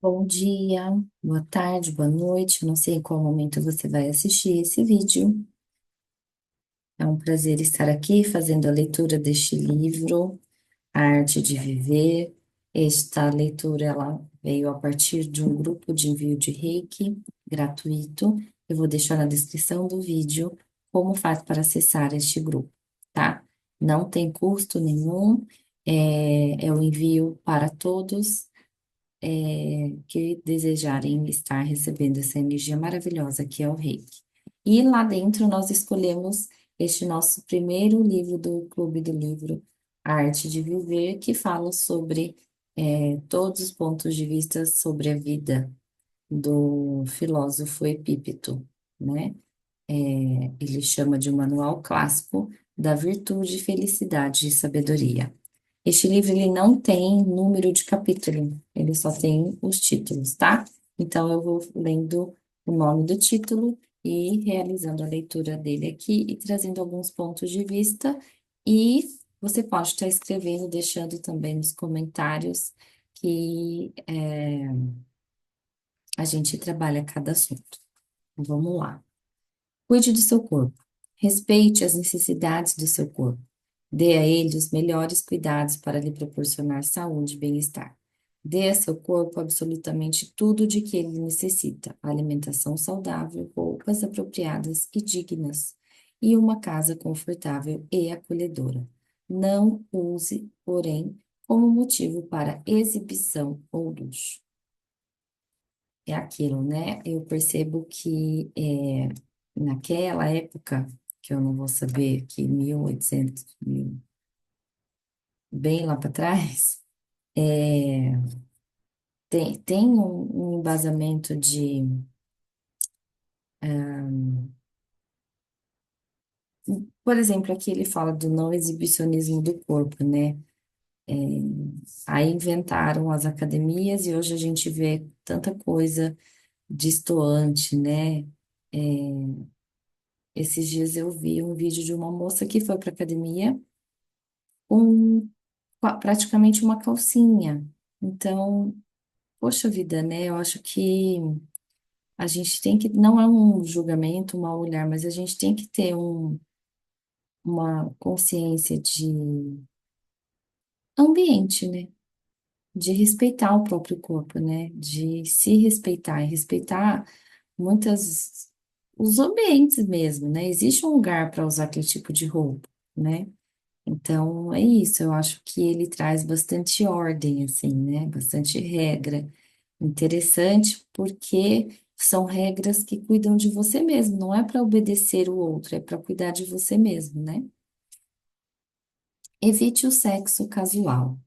Bom dia, boa tarde, boa noite. Eu não sei em qual momento você vai assistir esse vídeo. É um prazer estar aqui fazendo a leitura deste livro, A Arte de Viver. Esta leitura ela veio a partir de um grupo de envio de Reiki gratuito. Eu vou deixar na descrição do vídeo como faz para acessar este grupo, tá? Não tem custo nenhum, é o envio para todos que desejarem estar recebendo essa energia maravilhosa que é o Reiki. E lá dentro nós escolhemos este nosso primeiro livro do Clube do Livro, A Arte de Viver, que fala sobre todos os pontos de vista sobre a vida do filósofo Epípeto, né? Ele chama de um manual clássico da virtude, felicidade e sabedoria. Este livro ele não tem número de capítulo, ele só tem os títulos, tá? Então eu vou lendo o nome do título e realizando a leitura dele aqui e trazendo alguns pontos de vista. E você pode estar escrevendo, deixando também nos comentários que a gente trabalha cada assunto. Vamos lá. Cuide do seu corpo. Respeite as necessidades do seu corpo. Dê a ele os melhores cuidados para lhe proporcionar saúde e bem-estar. Dê a seu corpo absolutamente tudo de que ele necessita: alimentação saudável, roupas apropriadas e dignas, e uma casa confortável e acolhedora. Não use, porém, como motivo para exibição ou luxo. É aquilo, né? Eu percebo que naquela época, que eu não vou saber, que 1800, bem lá para trás, é, tem um embasamento de, por exemplo, aqui ele fala do não exibicionismo do corpo, né? É, Aí inventaram as academias e hoje a gente vê tanta coisa destoante, né? É, Esses dias eu vi um vídeo de uma moça que foi para academia com praticamente uma calcinha. Então, poxa vida, né? Eu acho que a gente tem que, não é um julgamento, um mau olhar, mas a gente tem que ter uma consciência de ambiente, né? De respeitar o próprio corpo, né? De se respeitar e respeitar muitas os ambientes mesmo, né? Existe um lugar para usar aquele tipo de roupa, né? Então, é isso, eu acho que ele traz bastante ordem, assim, né? Bastante regra. Interessante porque são regras que cuidam de você mesmo, não é para obedecer o outro, é para cuidar de você mesmo, né? Evite o sexo casual.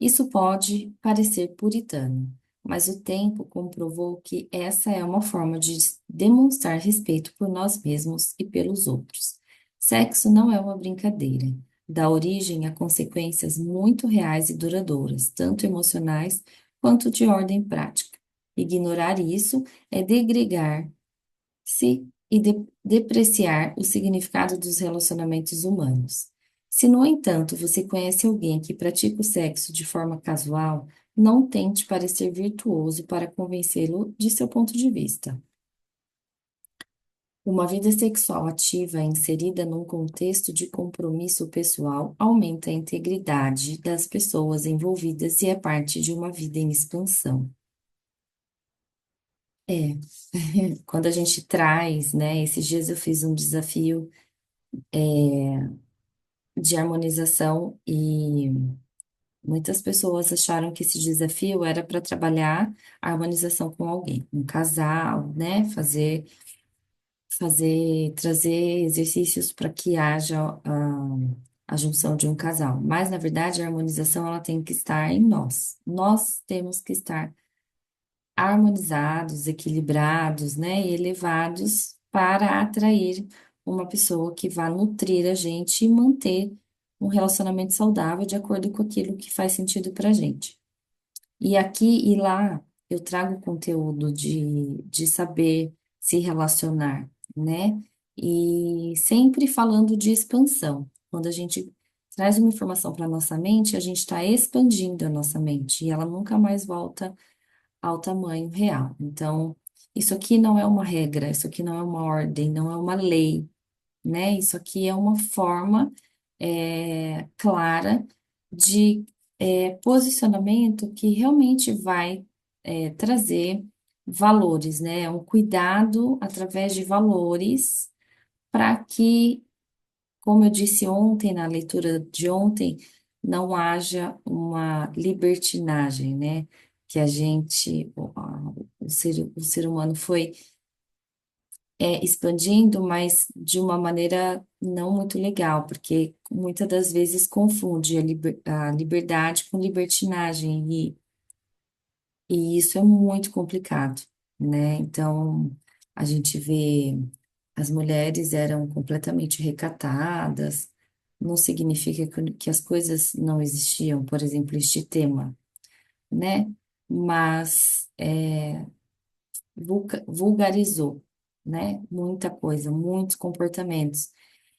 Isso pode parecer puritano, mas o tempo comprovou que essa é uma forma de demonstrar respeito por nós mesmos e pelos outros. Sexo não é uma brincadeira. Dá origem a consequências muito reais e duradouras, tanto emocionais quanto de ordem prática. Ignorar isso é degregar-se e depreciar o significado dos relacionamentos humanos. Se, no entanto, você conhece alguém que pratica o sexo de forma casual, não tente parecer virtuoso para convencê-lo de seu ponto de vista. Uma vida sexual ativa inserida num contexto de compromisso pessoal aumenta a integridade das pessoas envolvidas e é parte de uma vida em expansão. É, quando a gente traz, né? Esses dias eu fiz um desafio de harmonização e muitas pessoas acharam que esse desafio era para trabalhar a harmonização com alguém, um casal, né? Trazer exercícios para que haja a junção de um casal. Mas, na verdade, a harmonização ela tem que estar em nós. Nós temos que estar harmonizados, equilibrados, né? E elevados para atrair uma pessoa que vá nutrir a gente e manter um relacionamento saudável de acordo com aquilo que faz sentido para a gente. E aqui e lá eu trago conteúdo de saber se relacionar, né? E sempre falando de expansão. Quando a gente traz uma informação para a nossa mente, a gente está expandindo a nossa mente e ela nunca mais volta ao tamanho real. Então, isso aqui não é uma regra, isso aqui não é uma ordem, não é uma lei, né? Isso aqui é uma forma clara de posicionamento que realmente vai trazer valores, né? Um cuidado através de valores para que, como eu disse ontem, na leitura de ontem, não haja uma libertinagem, né? Que a gente, o ser humano foi expandindo, mas de uma maneira não muito legal, porque muitas das vezes confunde a liberdade com libertinagem, e isso é muito complicado, né? Então, a gente vê as mulheres eram completamente recatadas, não significa que as coisas não existiam, por exemplo, este tema, né? Mas vulgarizou, né? Muita coisa, muitos comportamentos.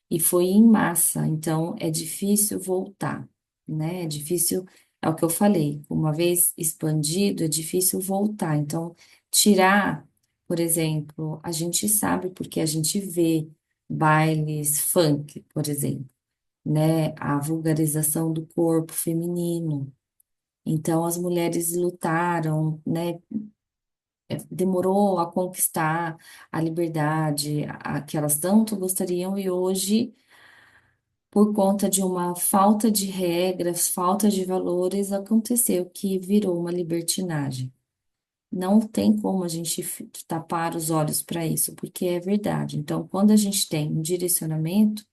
E foi em massa, então é difícil voltar, né? É difícil, é o que eu falei, uma vez expandido, é difícil voltar. Então, tirar, por exemplo, a gente sabe porque a gente vê bailes funk, por exemplo, né? A vulgarização do corpo feminino. Então, as mulheres lutaram, né? Demorou a conquistar a liberdade, que elas tanto gostariam, e hoje, por conta de uma falta de regras, falta de valores, aconteceu que virou uma libertinagem. Não tem como a gente tapar os olhos para isso, porque é verdade. Então, quando a gente tem um direcionamento,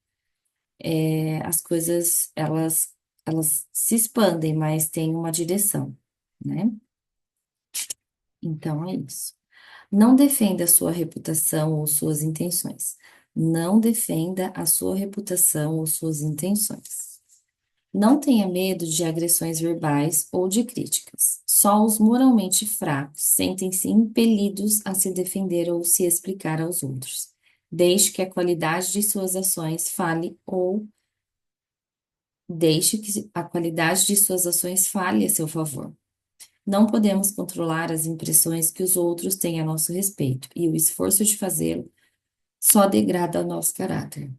as coisas elas se expandem, mas tem uma direção, né? Então é isso. Não defenda a sua reputação ou suas intenções. Não defenda a sua reputação ou suas intenções. Não tenha medo de agressões verbais ou de críticas. Só os moralmente fracos sentem-se impelidos a se defender ou se explicar aos outros. Deixe que a qualidade de suas ações fale ou deixe que a qualidade de suas ações fale a seu favor. Não podemos controlar as impressões que os outros têm a nosso respeito, e o esforço de fazê-lo só degrada o nosso caráter.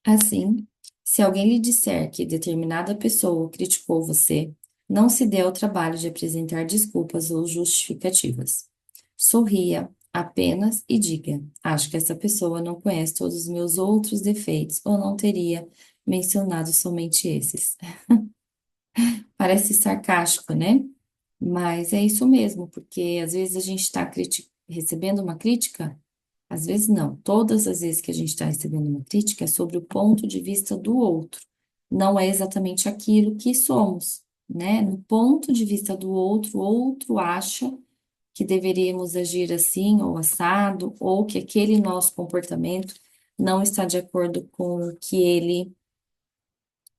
Assim, se alguém lhe disser que determinada pessoa criticou você, não se dê ao trabalho de apresentar desculpas ou justificativas. Sorria apenas e diga: acho que essa pessoa não conhece todos os meus outros defeitos ou não teria mencionado somente esses. Parece sarcástico, né? Mas é isso mesmo, porque às vezes a gente está recebendo uma crítica, às vezes não. Todas as vezes que a gente está recebendo uma crítica é sobre o ponto de vista do outro. Não é exatamente aquilo que somos, né? No ponto de vista do outro, o outro acha que deveríamos agir assim ou assado, ou que aquele nosso comportamento não está de acordo com o que ele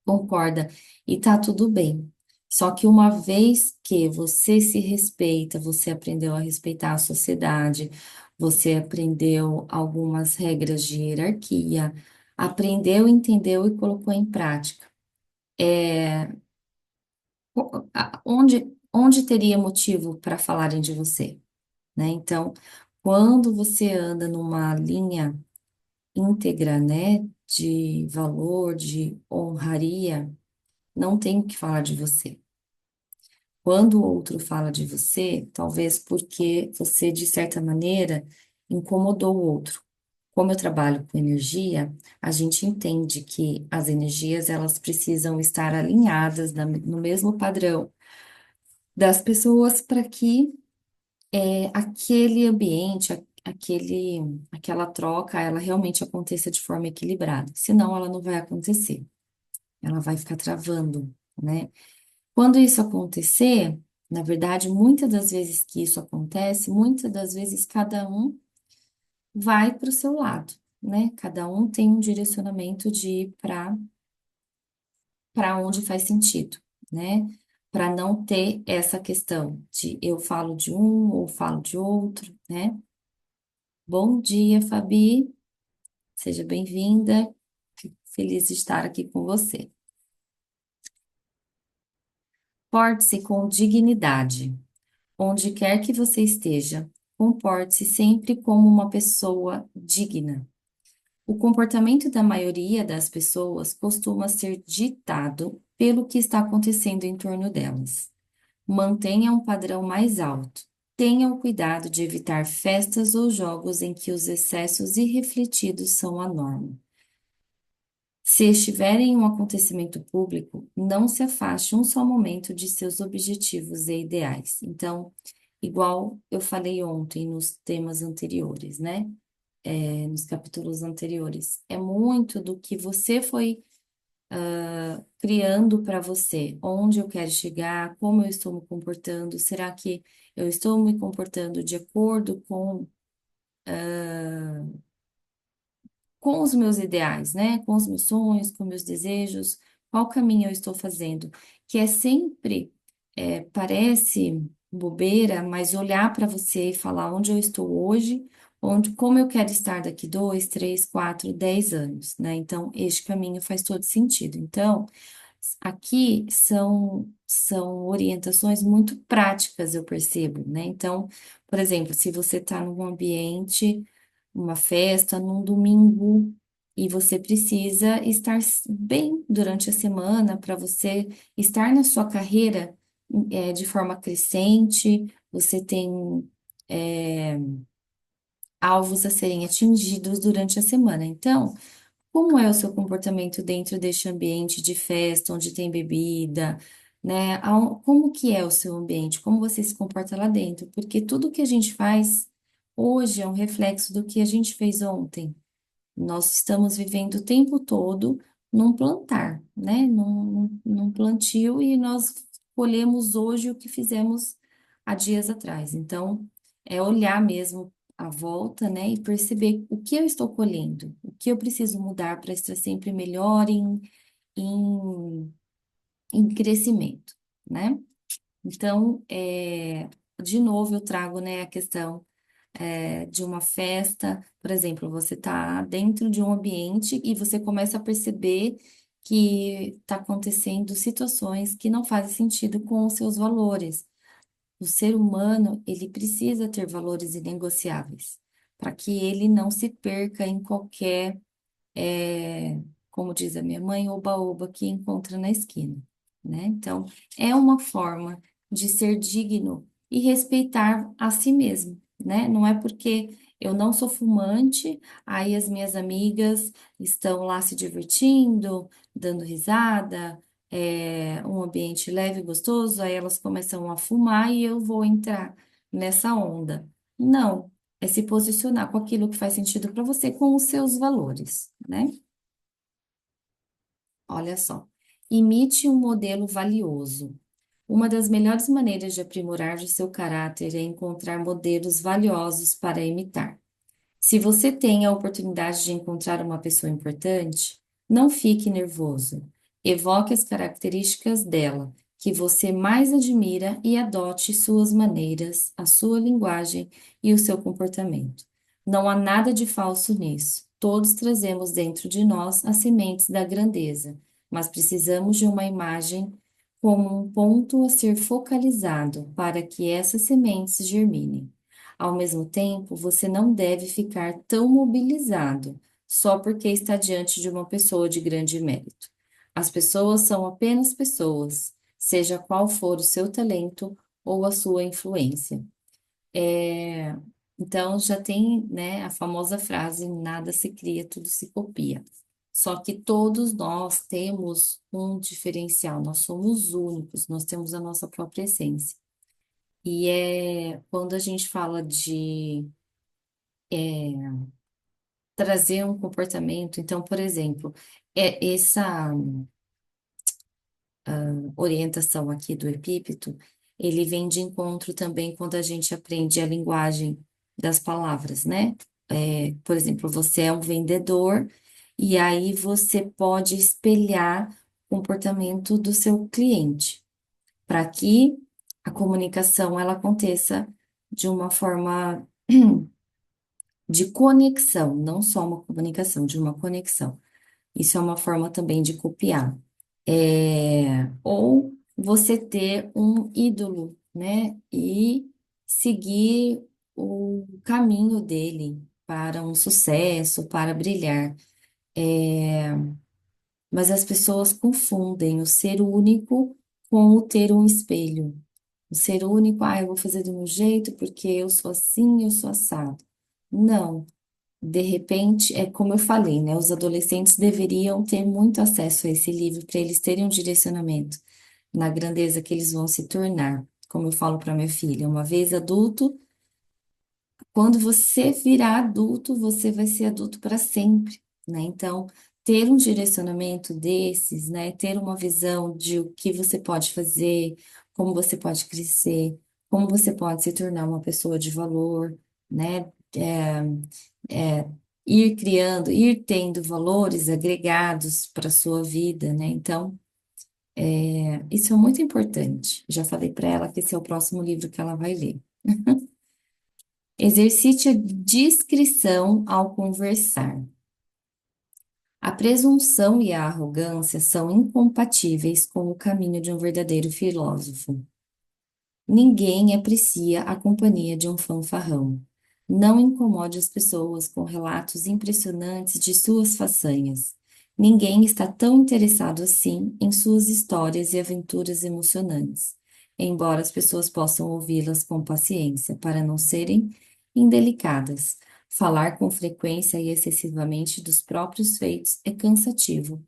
concorda, e tá tudo bem. Só que uma vez que você se respeita, você aprendeu a respeitar a sociedade, você aprendeu algumas regras de hierarquia, aprendeu, entendeu e colocou em prática. Onde teria motivo para falarem de você, né? Então, quando você anda numa linha íntegra, né, de valor, de honraria, não tem o que falar de você. Quando o outro fala de você, talvez porque você, de certa maneira, incomodou o outro. Como eu trabalho com energia, a gente entende que as energias elas precisam estar alinhadas no mesmo padrão das pessoas para que aquele ambiente, aquela troca, ela realmente aconteça de forma equilibrada. Senão, ela não vai acontecer. Ela vai ficar travando, né? Quando isso acontecer, na verdade, muitas das vezes que isso acontece, muitas das vezes cada um vai para o seu lado, né? Cada um tem um direcionamento de ir para onde faz sentido, né? Para não ter essa questão de eu falo de um ou falo de outro, né? Bom dia, Fabi. Seja bem-vinda. Fico feliz de estar aqui com você. Porte-se com dignidade. Onde quer que você esteja, comporte-se sempre como uma pessoa digna. O comportamento da maioria das pessoas costuma ser ditado pelo que está acontecendo em torno delas. Mantenha um padrão mais alto. Tenha o cuidado de evitar festas ou jogos em que os excessos irrefletidos são a norma. Se estiver em um acontecimento público, não se afaste um só momento de seus objetivos e ideais. Então, igual eu falei ontem nos temas anteriores, né? Nos capítulos anteriores, é muito do que você foi criando para você, onde eu quero chegar, como eu estou me comportando, será que eu estou me comportando de acordo com os meus ideais, né? Com os meus sonhos, com meus desejos, qual caminho eu estou fazendo? Que é sempre, parece bobeira, mas olhar para você e falar onde eu estou hoje, como eu quero estar daqui 2, 3, 4, 10 anos, né? Então, este caminho faz todo sentido. Então, aqui são orientações muito práticas, eu percebo, né? Então, por exemplo, se você está num ambiente, uma festa, num domingo, e você precisa estar bem durante a semana para você estar na sua carreira, de forma crescente, você tem, é, alvos a serem atingidos durante a semana. Então, como é o seu comportamento dentro deste ambiente de festa, onde tem bebida, né? Como que é o seu ambiente? Como você se comporta lá dentro? Porque tudo que a gente faz hoje é um reflexo do que a gente fez ontem. Nós estamos vivendo o tempo todo num plantar, né? Num plantio e nós colhemos hoje o que fizemos há dias atrás. Então, é olhar mesmo à volta, né? E perceber o que eu estou colhendo, o que eu preciso mudar para estar sempre melhor em, em crescimento, né? Então, de novo, eu trago, né, a questão de uma festa, por exemplo, você está dentro de um ambiente e você começa a perceber que está acontecendo situações que não fazem sentido com os seus valores. O ser humano, ele precisa ter valores inegociáveis, para que ele não se perca em qualquer, como diz a minha mãe, oba-oba que encontra na esquina, né? Então, é uma forma de ser digno e respeitar a si mesmo, né? Não é porque eu não sou fumante, aí as minhas amigas estão lá se divertindo, dando risada, um ambiente leve e gostoso, aí elas começam a fumar e eu vou entrar nessa onda. Não, é se posicionar com aquilo que faz sentido para você, com os seus valores, né? Olha só. Imite um modelo valioso. Uma das melhores maneiras de aprimorar o seu caráter é encontrar modelos valiosos para imitar. Se você tem a oportunidade de encontrar uma pessoa importante, não fique nervoso. Evoque as características dela, que você mais admira e adote suas maneiras, a sua linguagem e o seu comportamento. Não há nada de falso nisso. Todos trazemos dentro de nós as sementes da grandeza, mas precisamos de uma imagem como um ponto a ser focalizado para que essas sementes germinem. Ao mesmo tempo, você não deve ficar tão mobilizado só porque está diante de uma pessoa de grande mérito. As pessoas são apenas pessoas, seja qual for o seu talento ou a sua influência. É, então, já tem, né, a famosa frase: nada se cria, tudo se copia. Só que todos nós temos um diferencial, nós somos únicos, nós temos a nossa própria essência. E quando a gente fala de trazer um comportamento, então, por exemplo, essa orientação aqui do epípeto, ele vem de encontro também quando a gente aprende a linguagem das palavras, né? Por exemplo, você é um vendedor e aí você pode espelhar o comportamento do seu cliente para que a comunicação ela aconteça de uma forma de conexão, não só uma comunicação, de uma conexão. Isso é uma forma também de copiar. Ou você ter um ídolo. né? E seguir o caminho dele para um sucesso, para brilhar. É, mas as pessoas confundem o ser único com o ter um espelho. O ser único, eu vou fazer do meu jeito porque eu sou assim, eu sou assado. Não. De repente, é como eu falei, né? Os adolescentes deveriam ter muito acesso a esse livro para eles terem um direcionamento na grandeza que eles vão se tornar. Como eu falo para minha filha, uma vez adulto, quando você virar adulto, você vai ser adulto para sempre, né? Então, ter um direcionamento desses, né? Ter uma visão de o que você pode fazer, como você pode crescer, como você pode se tornar uma pessoa de valor, né? É, ir criando, ir tendo valores agregados para a sua vida, né? Então, isso é muito importante. Já falei para ela que esse é o próximo livro que ela vai ler. Exercite a discrição ao conversar. A presunção e a arrogância são incompatíveis com o caminho de um verdadeiro filósofo. Ninguém aprecia a companhia de um fanfarrão. Não incomode as pessoas com relatos impressionantes de suas façanhas. Ninguém está tão interessado assim em suas histórias e aventuras emocionantes, embora as pessoas possam ouvi-las com paciência para não serem indelicadas. Falar com frequência e excessivamente dos próprios feitos é cansativo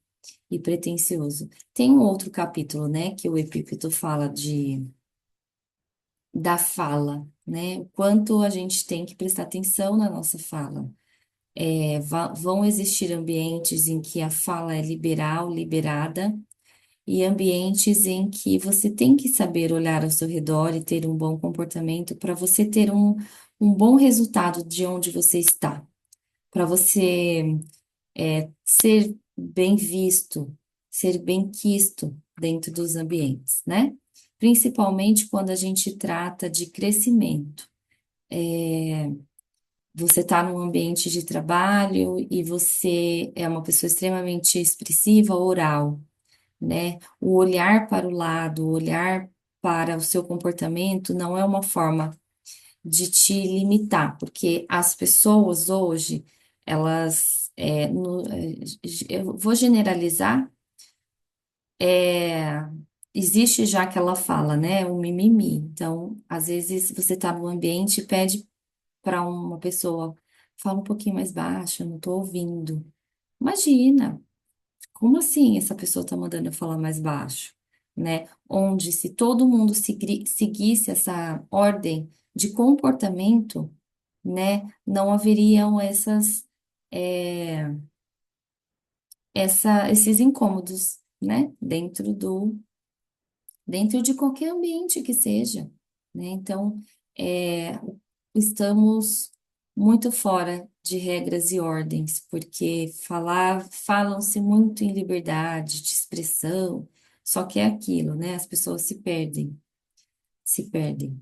e pretensioso. Tem um outro capítulo, né, que o Epícteto fala da fala, né? O quanto a gente tem que prestar atenção na nossa fala. Vão existir ambientes em que a fala é liberal, liberada, e ambientes em que você tem que saber olhar ao seu redor e ter um bom comportamento para você ter um bom resultado de onde você está, para você ser bem visto, ser bem quisto dentro dos ambientes, né? Principalmente quando a gente trata de crescimento. Você está num ambiente de trabalho e você é uma pessoa extremamente expressiva, oral, né? O olhar para o lado, o olhar para o seu comportamento não é uma forma de te limitar, porque as pessoas hoje, elas, eu vou generalizar, é, existe já aquela fala, né? O mimimi. Então, às vezes você está no ambiente e pede para uma pessoa, fala um pouquinho mais baixo, eu não estou ouvindo. Imagina, como assim essa pessoa está mandando eu falar mais baixo, né? Onde se todo mundo seguisse essa ordem de comportamento, né, não haveriam é, esses incômodos, né, dentro de qualquer ambiente que seja, né? Então, é, estamos muito fora de regras e ordens, porque falam-se muito em liberdade de expressão, só que é aquilo, né? As pessoas se perdem, se perdem.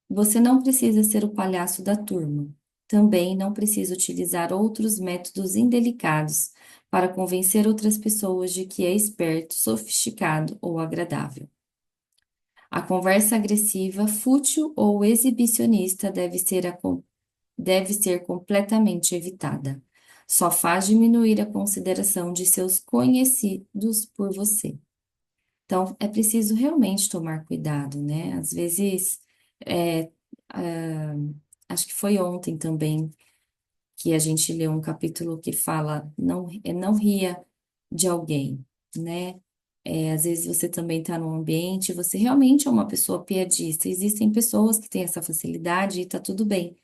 Você não precisa ser o palhaço da turma. Também não precisa utilizar outros métodos indelicados para convencer outras pessoas de que é esperto, sofisticado ou agradável. A conversa agressiva, fútil ou exibicionista deve ser completamente evitada. Só faz diminuir a consideração de seus conhecidos por você. Então, é preciso realmente tomar cuidado, né? Às vezes, é, ah, acho que foi ontem também que a gente leu um capítulo que fala não ria de alguém, né? Às vezes você também está num ambiente, você realmente é uma pessoa piadista. Existem pessoas que têm essa facilidade e está tudo bem.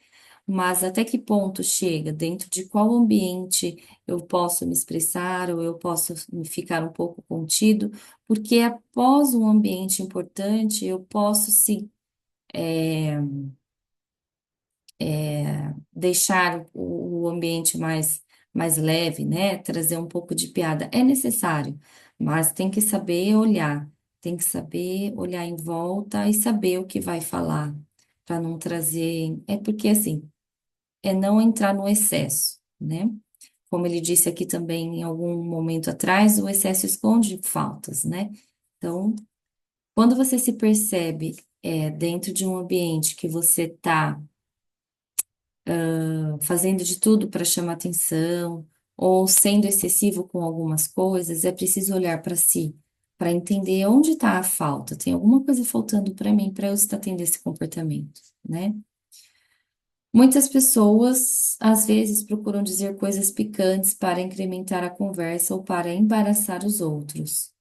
Mas até que ponto chega? Dentro de qual ambiente eu posso me expressar ou eu posso ficar um pouco contido? Porque após um ambiente importante, eu posso sim deixar o ambiente mais leve, né? Trazer um pouco de piada. É necessário, mas tem que saber olhar em volta e saber o que vai falar, para não trazer. É porque assim, é não entrar no excesso, né? Como ele disse aqui também em algum momento atrás, o excesso esconde faltas, né? Então, Quando você se percebe dentro de um ambiente que você está fazendo de tudo para chamar atenção ou sendo excessivo com algumas coisas, é preciso olhar para si, para entender onde está a falta. Tem alguma coisa faltando para mim para eu estar tendo esse comportamento, né? Muitas pessoas, às vezes, procuram dizer coisas picantes para incrementar a conversa ou para embaraçar os outros.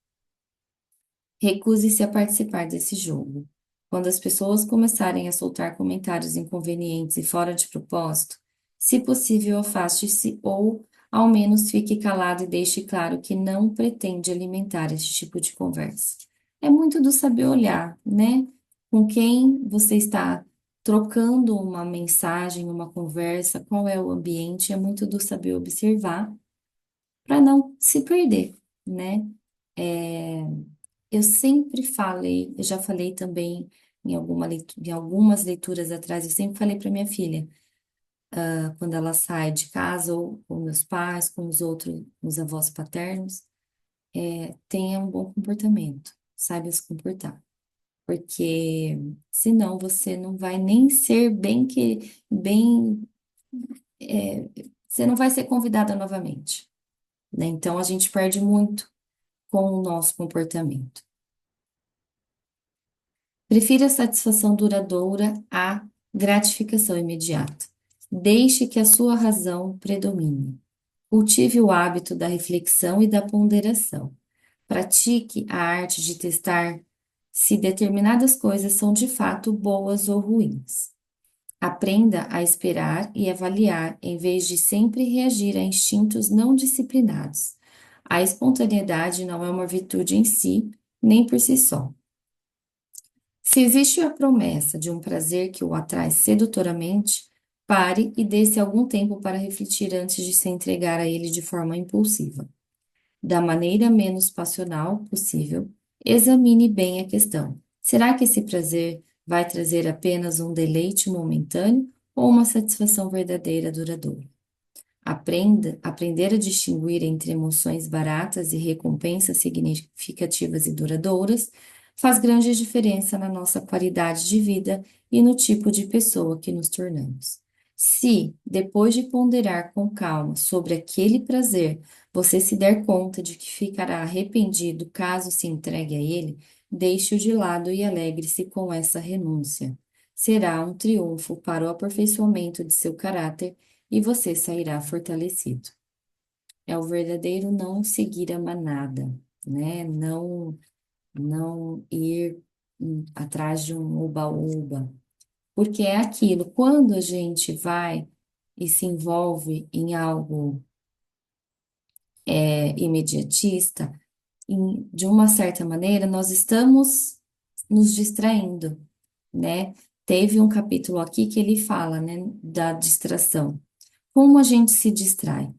Recuse-se a participar desse jogo. Quando as pessoas começarem a soltar comentários inconvenientes e fora de propósito, se possível, afaste-se ou, ao menos, fique calado e deixe claro que não pretende alimentar esse tipo de conversa. É muito do saber olhar, né? Com quem você está trocando uma mensagem, uma conversa, qual é o ambiente, é muito do saber observar para não se perder, né? É, eu sempre falei, eu já falei também em algumas leituras atrás, eu sempre falei para minha filha, quando ela sai de casa, ou com meus pais, com os outros, os avós paternos, tenha um bom comportamento, saiba se comportar. Porque senão você não vai nem ser é, você não vai ser convidada novamente, né? Então a gente perde muito com o nosso comportamento. Prefira a satisfação duradoura à gratificação imediata. Deixe que a sua razão predomine. Cultive o hábito da reflexão e da ponderação. Pratique a arte de testar se determinadas coisas são de fato boas ou ruins. Aprenda a esperar e avaliar em vez de sempre reagir a instintos não disciplinados. A espontaneidade não é uma virtude em si, nem por si só. Se existe a promessa de um prazer que o atrai sedutoramente, pare e dê-se algum tempo para refletir antes de se entregar a ele de forma impulsiva. Da maneira menos passional possível, examine bem a questão. Será que esse prazer vai trazer apenas um deleite momentâneo ou uma satisfação verdadeira duradoura? Aprender a distinguir entre emoções baratas e recompensas significativas e duradouras faz grande diferença na nossa qualidade de vida e no tipo de pessoa que nos tornamos. Se, depois de ponderar com calma sobre aquele prazer, você se der conta de que ficará arrependido caso se entregue a ele, deixe-o de lado e alegre-se com essa renúncia. Será um triunfo para o aperfeiçoamento de seu caráter e você sairá fortalecido. É o verdadeiro não seguir a manada, né? Não ir atrás de um oba-oba, porque é aquilo, quando a gente vai e se envolve em algo imediatista, de uma certa maneira, nós estamos nos distraindo, né? Teve um capítulo aqui que ele fala, né, da distração. Como a gente se distrai?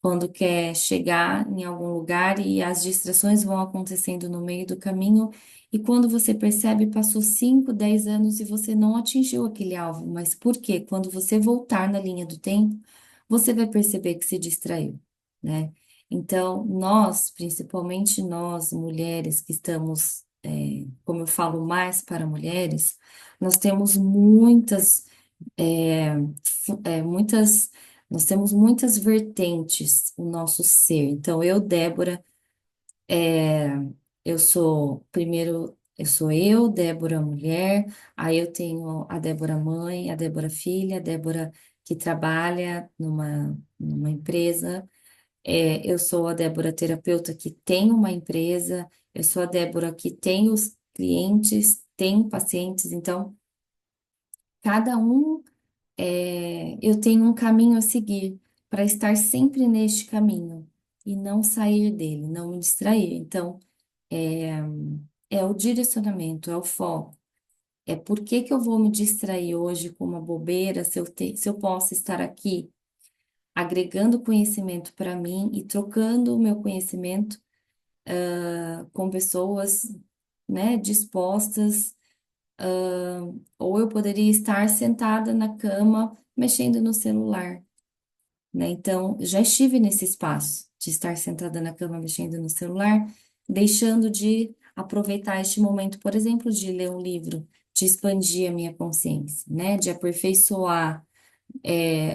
Quando quer chegar em algum lugar e as distrações vão acontecendo no meio do caminho, e quando você percebe, passou 5, 10 anos e você não atingiu aquele alvo. Mas por quê? Quando você voltar na linha do tempo, você vai perceber que se distraiu, né? Então, nós, principalmente nós, mulheres que estamos, como eu falo mais para mulheres, nós temos é, muitas nós temos muitas vertentes no nosso ser. Então, eu, Débora, é, eu sou eu, Débora mulher, aí eu tenho a Débora mãe, a Débora filha, a Débora que trabalha numa empresa, eu sou a Débora terapeuta que tem uma empresa, eu sou a Débora que tem os clientes, tem pacientes, então, cada um eu tenho um caminho a seguir para estar sempre neste caminho e não sair dele, não me distrair. Então, é, é o direcionamento, é o foco. É por que que eu vou me distrair hoje com uma bobeira se eu posso estar aqui agregando conhecimento para mim e trocando o meu conhecimento com pessoas, né, dispostas, ou eu poderia estar sentada na cama mexendo no celular, né? Então, já estive nesse espaço de estar sentada na cama mexendo no celular, deixando de aproveitar este momento, por exemplo, de ler um livro, de expandir a minha consciência, né? De aperfeiçoar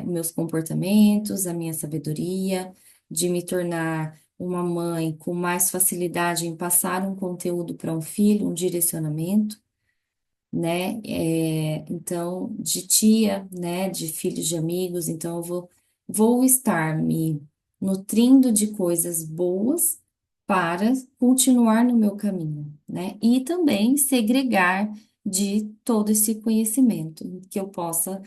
meus comportamentos, a minha sabedoria, de me tornar uma mãe com mais facilidade em passar um conteúdo para um filho, um direcionamento, né? Então, de tia, né? De filhos de amigos, então vou estar me nutrindo de coisas boas para continuar no meu caminho, né? E também segregar de todo esse conhecimento que eu possa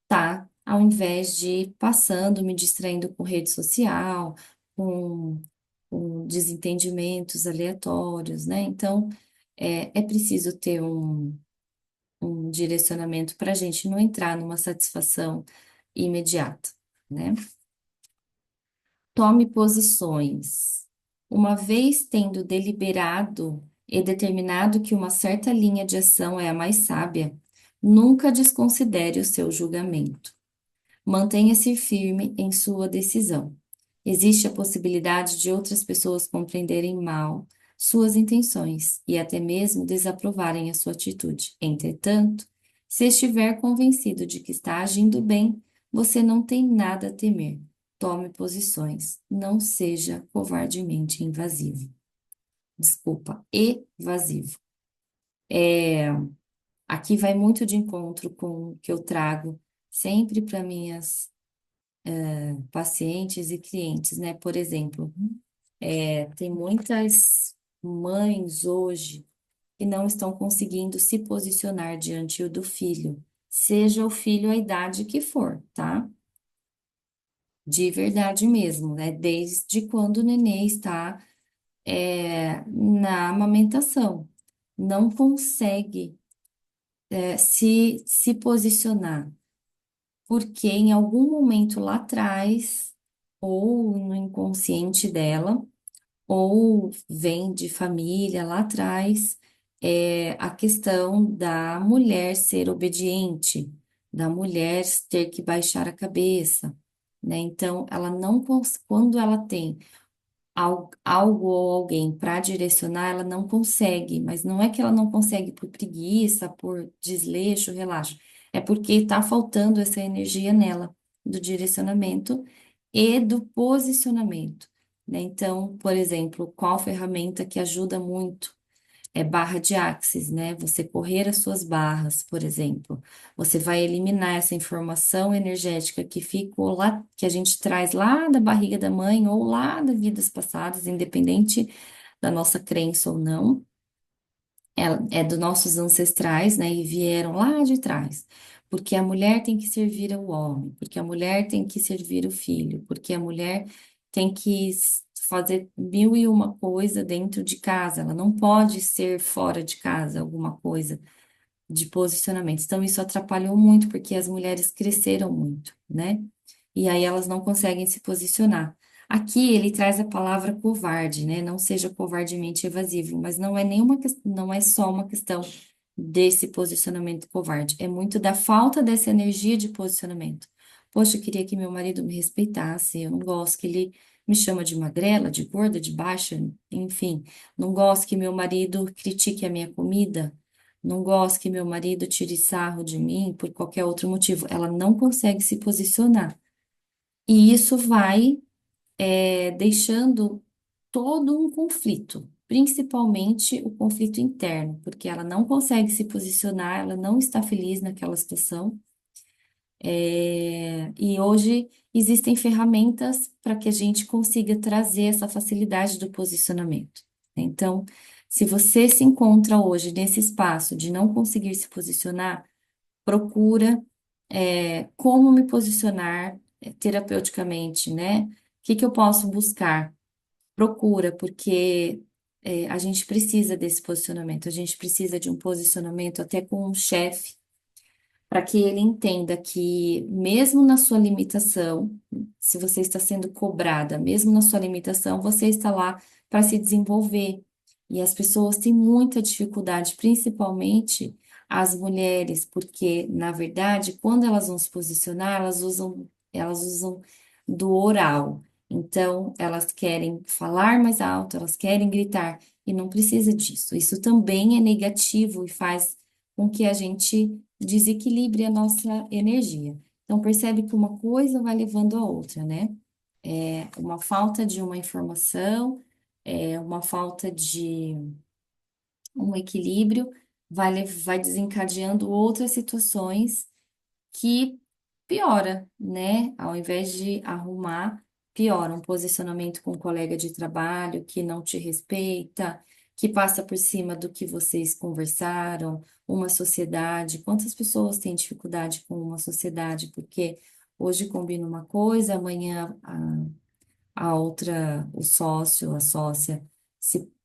tá? Ao invés de ir passando, me distraindo com rede social, com, com desentendimentos aleatórios, né? Então, é preciso ter um direcionamento para a gente não entrar numa satisfação imediata, né? Tome posições. Uma vez tendo deliberado e determinado que uma certa linha de ação é a mais sábia, nunca desconsidere o seu julgamento. Mantenha-se firme em sua decisão. Existe a possibilidade de outras pessoas compreenderem mal suas intenções e até mesmo desaprovarem a sua atitude. Entretanto, se estiver convencido de que está agindo bem, você não tem nada a temer. Tome posições. Não seja covardemente invasivo. Desculpa, evasivo. Aqui vai muito de encontro com o que eu trago sempre para minhas pacientes e clientes, né? Por exemplo, tem muitas mães hoje que não estão conseguindo se posicionar diante do filho, seja o filho a idade que for, tá? De verdade mesmo, né? Desde quando o nenê está na amamentação, não consegue se posicionar, porque em algum momento lá atrás, ou no inconsciente dela, ou vem de família lá atrás, a questão da mulher ser obediente, da mulher ter que baixar a cabeça, né? Então, ela não, quando ela tem algo ou alguém para direcionar, ela não consegue, mas não é que ela não consegue por preguiça, por desleixo, relaxo, é porque está faltando essa energia nela, do direcionamento e do posicionamento, né? Então, por exemplo, qual ferramenta que ajuda muito? É barra de axis, né? Você correr as suas barras, por exemplo. Você vai eliminar essa informação energética que ficou lá, que a gente traz lá da barriga da mãe ou lá das vidas passadas, independente da nossa crença ou não. É dos nossos ancestrais, né? E vieram lá de trás. Porque a mulher tem que servir ao homem, porque a mulher tem que servir o filho, porque a mulher tem que fazer mil e uma coisa dentro de casa, ela não pode ser fora de casa alguma coisa de posicionamento. Então, isso atrapalhou muito, porque as mulheres cresceram muito, né? E aí elas não conseguem se posicionar. Aqui ele traz a palavra covarde, né? Não seja covardemente evasivo, mas não é nenhuma, não é só uma questão desse posicionamento covarde, é muito da falta dessa energia de posicionamento. Poxa, eu queria que meu marido me respeitasse, eu não gosto que ele me chama de magrela, de gorda, de baixa, enfim, não gosto que meu marido critique a minha comida. Não gosto que meu marido tire sarro de mim por qualquer outro motivo. Ela não consegue se posicionar. E isso vai, deixando todo um conflito, principalmente o conflito interno, porque ela não consegue se posicionar, ela não está feliz naquela situação. E hoje existem ferramentas para que a gente consiga trazer essa facilidade do posicionamento. Então, se você se encontra hoje nesse espaço de não conseguir se posicionar, procura como me posicionar terapeuticamente, né? O que que eu posso buscar? Procura, porque a gente precisa desse posicionamento, a gente precisa de um posicionamento até com um chefe, para que ele entenda que, mesmo na sua limitação, se você está sendo cobrada, mesmo na sua limitação, você está lá para se desenvolver. E as pessoas têm muita dificuldade, principalmente as mulheres, porque, na verdade, quando elas vão se posicionar, elas usam do oral. Então, elas querem falar mais alto, elas querem gritar, e não precisa disso. Isso também é negativo e faz com que a gente desequilibre a nossa energia. Então, percebe que uma coisa vai levando a outra, né? É uma falta de uma informação, é uma falta de um equilíbrio, vai desencadeando outras situações que piora, né? Ao invés de arrumar, piora um posicionamento com um colega de trabalho que não te respeita, que passa por cima do que vocês conversaram, uma sociedade. Quantas pessoas têm dificuldade com uma sociedade? Porque hoje combina uma coisa, amanhã a outra, o sócio, a sócia,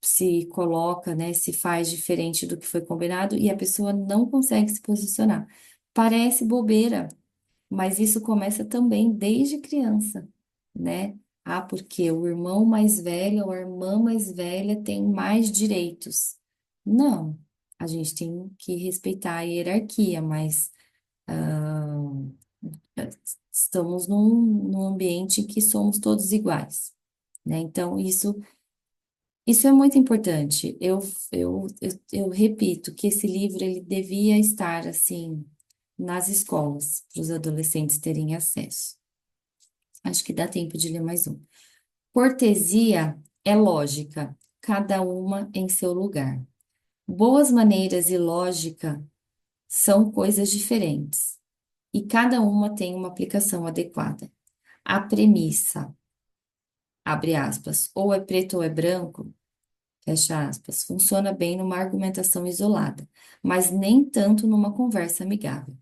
se coloca, né, se faz diferente do que foi combinado e a pessoa não consegue se posicionar. Parece bobeira, mas isso começa também desde criança, né? Ah, porque o irmão mais velho ou a irmã mais velha tem mais direitos. Não, a gente tem que respeitar a hierarquia, mas estamos num ambiente em que somos todos iguais, né? Então, isso é muito importante. Eu repito que esse livro ele devia estar assim nas escolas para os adolescentes terem acesso. Acho que dá tempo de ler mais um. Cortesia é lógica, cada uma em seu lugar. Boas maneiras e lógica são coisas diferentes, e cada uma tem uma aplicação adequada. A premissa, abre aspas, ou é preto ou é branco, fecha aspas, funciona bem numa argumentação isolada, mas nem tanto numa conversa amigável.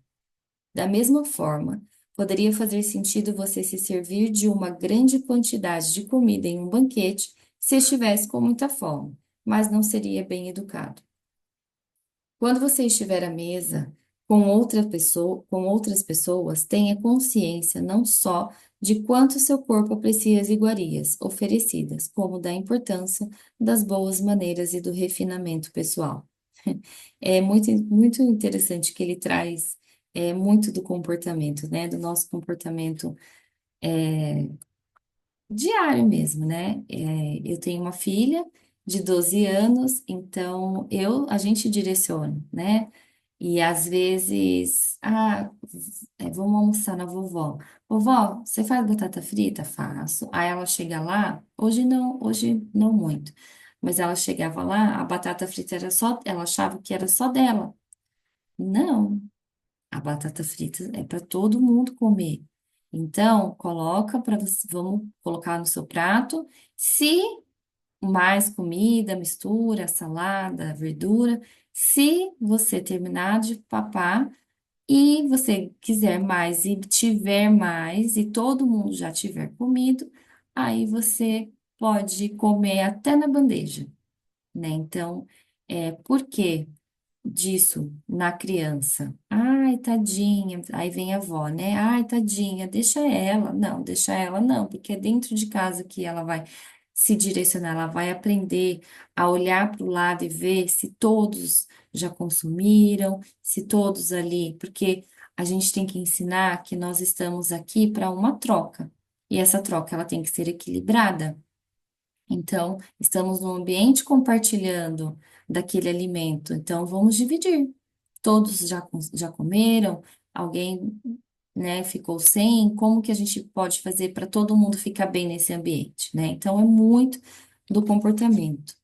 Da mesma forma, poderia fazer sentido você se servir de uma grande quantidade de comida em um banquete se estivesse com muita fome, mas não seria bem educado. Quando você estiver à mesa com outra pessoa, com outras pessoas, tenha consciência não só de quanto seu corpo aprecia as iguarias oferecidas, como da importância das boas maneiras e do refinamento pessoal. É muito interessante que ele traz muito do comportamento, né? Do nosso comportamento diário mesmo, né? Eu tenho uma filha de 12 anos, então a gente direciona, né? E às vezes, vamos almoçar na vovó. Vovó, você faz batata frita? Faço. Aí ela chega lá, hoje não muito, mas ela chegava lá, a batata frita era só, ela achava que era só dela. Não, a batata frita é para todo mundo comer. Então, coloca para você, vamos colocar no seu prato. Se mais comida, mistura, salada, verdura. Se você terminar de papar e você quiser mais e tiver mais e todo mundo já tiver comido, aí você pode comer até na bandeja, né? Então, por quê? Disso na criança. Ai, tadinha. Aí vem a avó, né? Ai, tadinha, deixa ela. Não, deixa ela não, porque é dentro de casa que ela vai se direcionar, ela vai aprender a olhar para o lado e ver se todos já consumiram, se todos ali, porque a gente tem que ensinar que nós estamos aqui para uma troca. E essa troca ela tem que ser equilibrada. Então, estamos num ambiente compartilhando daquele alimento, então vamos dividir. Todos já comeram, alguém, né, ficou sem, como que a gente pode fazer para todo mundo ficar bem nesse ambiente, né? Então, é muito do comportamento.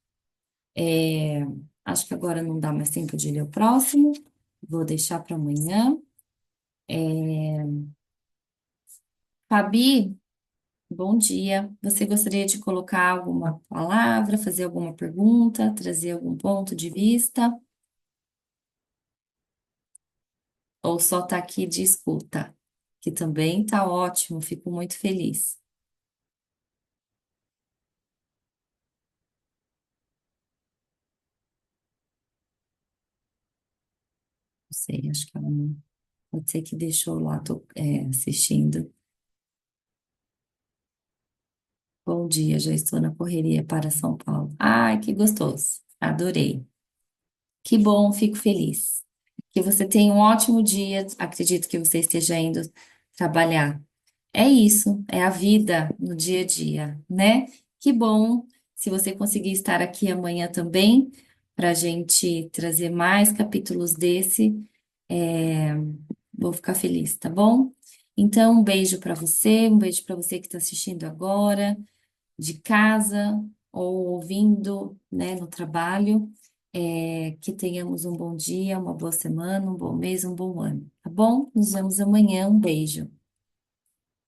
É, acho que agora não dá mais tempo de ler o próximo, vou deixar para amanhã. Fabi, bom dia. Você gostaria de colocar alguma palavra, fazer alguma pergunta, trazer algum ponto de vista? Ou só está aqui de escuta? Que também está ótimo, fico muito feliz. Não sei, acho que ela não. Pode ser que deixou lá, tô, assistindo. Bom dia, já estou na correria para São Paulo. Ai, que gostoso. Adorei. Que bom, fico feliz. Que você tenha um ótimo dia. Acredito que você esteja indo trabalhar. É isso, é a vida no dia a dia, né? Que bom se você conseguir estar aqui amanhã também, para a gente trazer mais capítulos desse. É, vou ficar feliz, tá bom? Então, um beijo para você que está assistindo agora, de casa ou ouvindo, né, no trabalho. Que tenhamos um bom dia, uma boa semana, um bom mês, um bom ano, tá bom? Nos vemos amanhã. Um beijo.